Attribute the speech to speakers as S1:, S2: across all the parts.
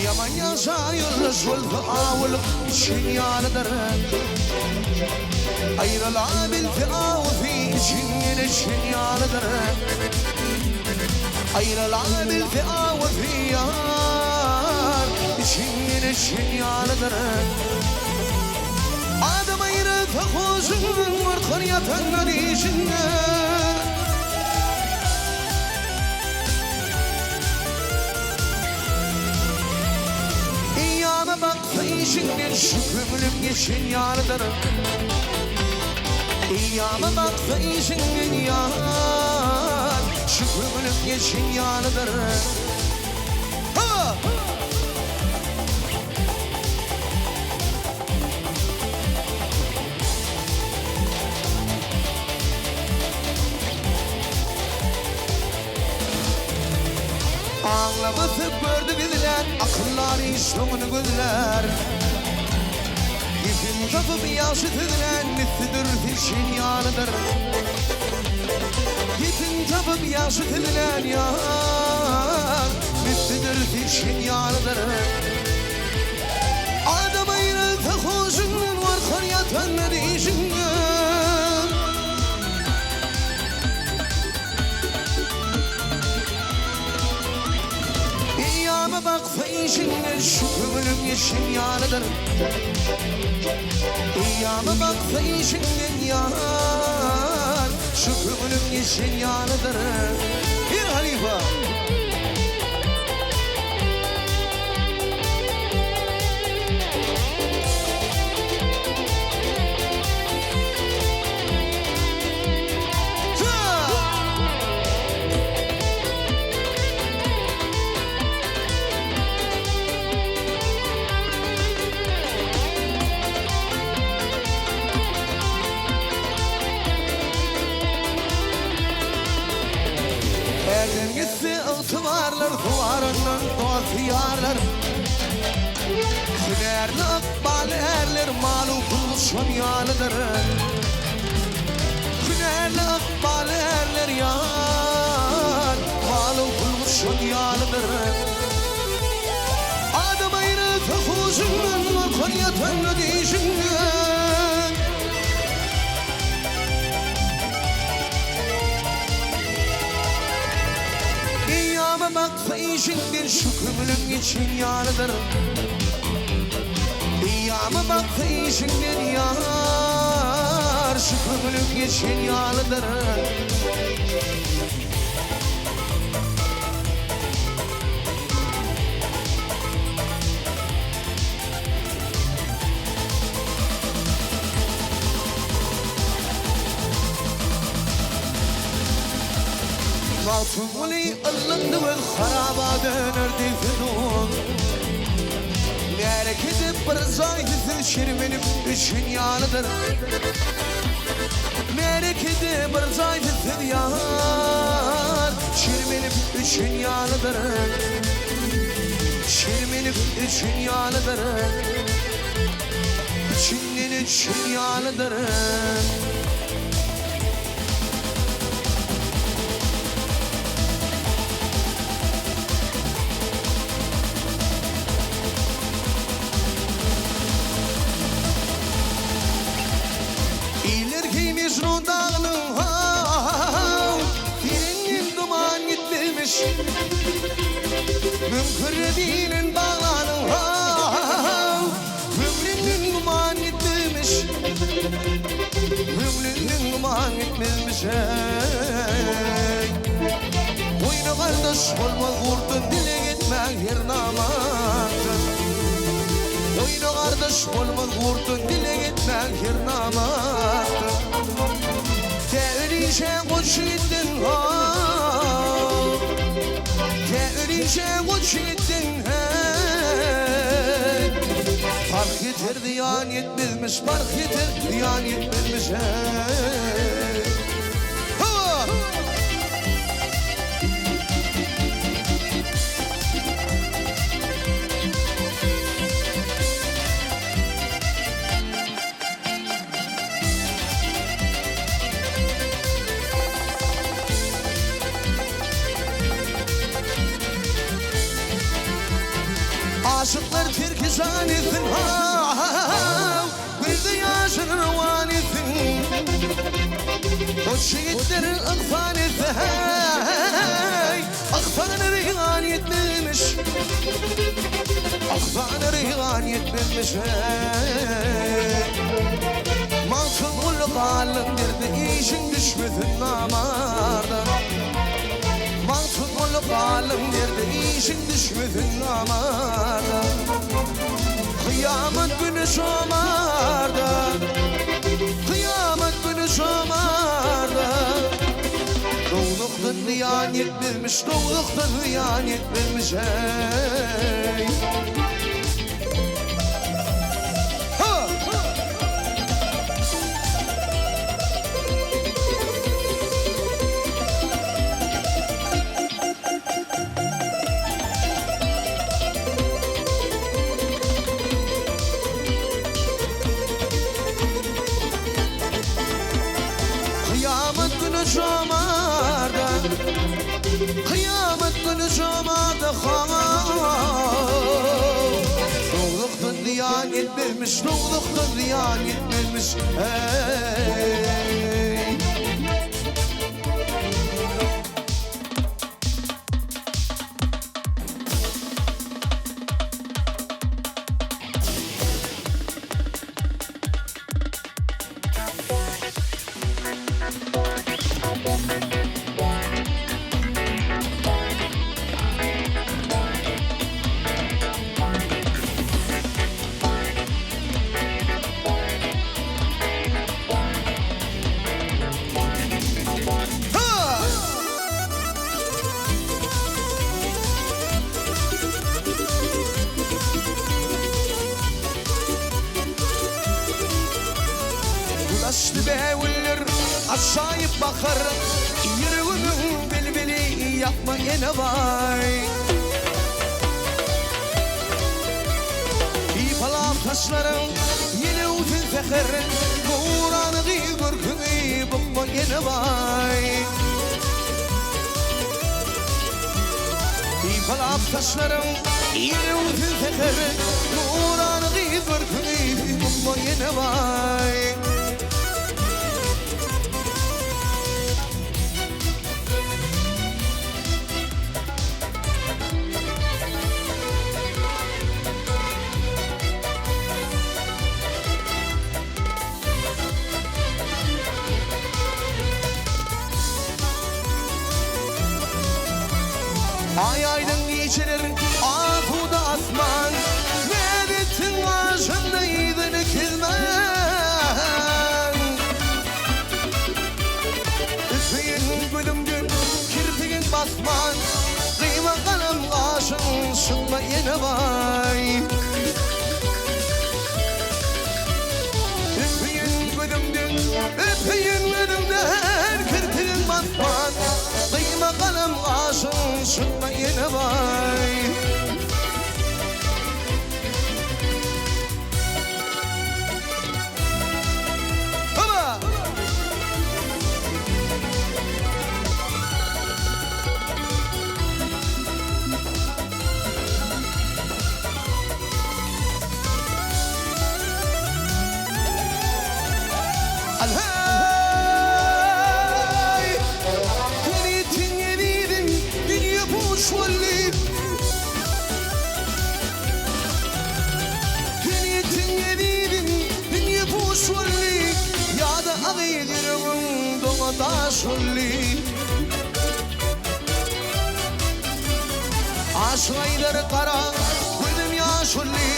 S1: Yaman yaşayır zulfü avul şinyalıdır. Ayrıla bil fi'av fi şinyine şinyalıdır. Ayrıla bil fi'av fi yar şinyine şinyalıdır. Adam ayrı takuzun var kıryatan dişinde. İyyâme bak feyşinden şükrümlüm geçin yardır. İyyâme bak feyşinden yar şükrümlüm geçin yardır. Ha! Ağlamasıp gördü bizler, akılları sonunu gözler. İpin kapıp yaşı tüdülen, mislidir fişin yanıdır. İpin kapıp yaşı tüdülen yar, mislidir fişin yanıdır. Adam ayrı takuşun var, karyatan dişinden. İyyâme bak feyşinden şükrümlüm yeşil yanıdır. İyyâme bak feyşinden yar şükrümlüm yeşil yanıdır. Bir halife. Erden gitse ıtıvarlar, duvarından doğatıyarlar. Sünerli akbal erler, malu buluşan yanıdır. Sünerli akbal erler yar, malu buluşan yanıdır. Adam ayrı takuşundan var, karyatan dişinden. İyyâme bak feyşinden şükrümlüm için yanıdır. İyyâme bak feyşinden yar şükrümlüm için yanıdır. Matuli alındı ve haraba döner dilfidun. Nerek edip bir zayıfı şirmenim için yanıdır. Nerek edip bir zayıfı yar şirmenim için yanıdır. Şirmenim için yanıdır. İçinden için yanıdır. Mecnun dağının birinin duman gitmemiş. Mümkürrebi'nin bağlanın ömrünün duman gitmemiş. Ömrünün duman gitmemiş. Oyunu kardeş olma vurdun dile gitmek her namaktır. Oyunu kardeş olma vurdun dile gitmek her namaktır. Te'rişe koç ettin Te'rişe koç ettin Fark yeter diyan yetmezmiş, fark yeter diyan yetmezmiş. Aşıklar terki zanetsin ha gözde yaşın vanetsin o şehitlerin akfan etsin akfanı rihan yetmemiş akfanı rihan yetmemiş Mansur kalın derdi işin düşmesin namarda Mansur kalın derdi işin düşmesin namarda Kıyamet günü şomarda Kıyamet günü şomarda Doğduktan ziyan yetmemiş Doğduktan ziyan yetmemiş hey şomarda Kıyamet günü şomarda Doğduktan ziyan etmemiş Doğduktan ziyan etmemiş hey Ulaştı beğiller aşağıya bakar Yürüğünün bilbili yapma yine vay İpalap taşların yine uzun fekir Kuranı görkümü bakma yine vay İpalap taşların yine uzun fekir Kuranı görkümü bakma yine vay Ay aydın geçirir ahuda asman Medetin başındaydın kilmen Üfeyin gülümdün kirpiğin basman Kıyma kalem aşın şınma yine vay Üfeyin gülümdün kirpiğin basman Kıyma kalem aşın şınma yine vay Baba! Aşkayları kara gülüm yaşulli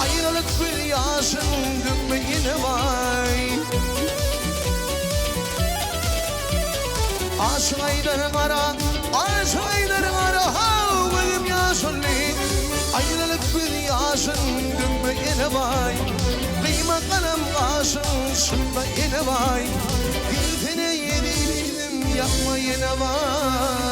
S1: Ayrılık bir yaşın dönme yine vay Aşkayları kara gülüm yaşulli Ayrılık bir yaşın dönme yine vay Kıyma kalem aşın şınma yine vay Gültene yedim yapma yine vay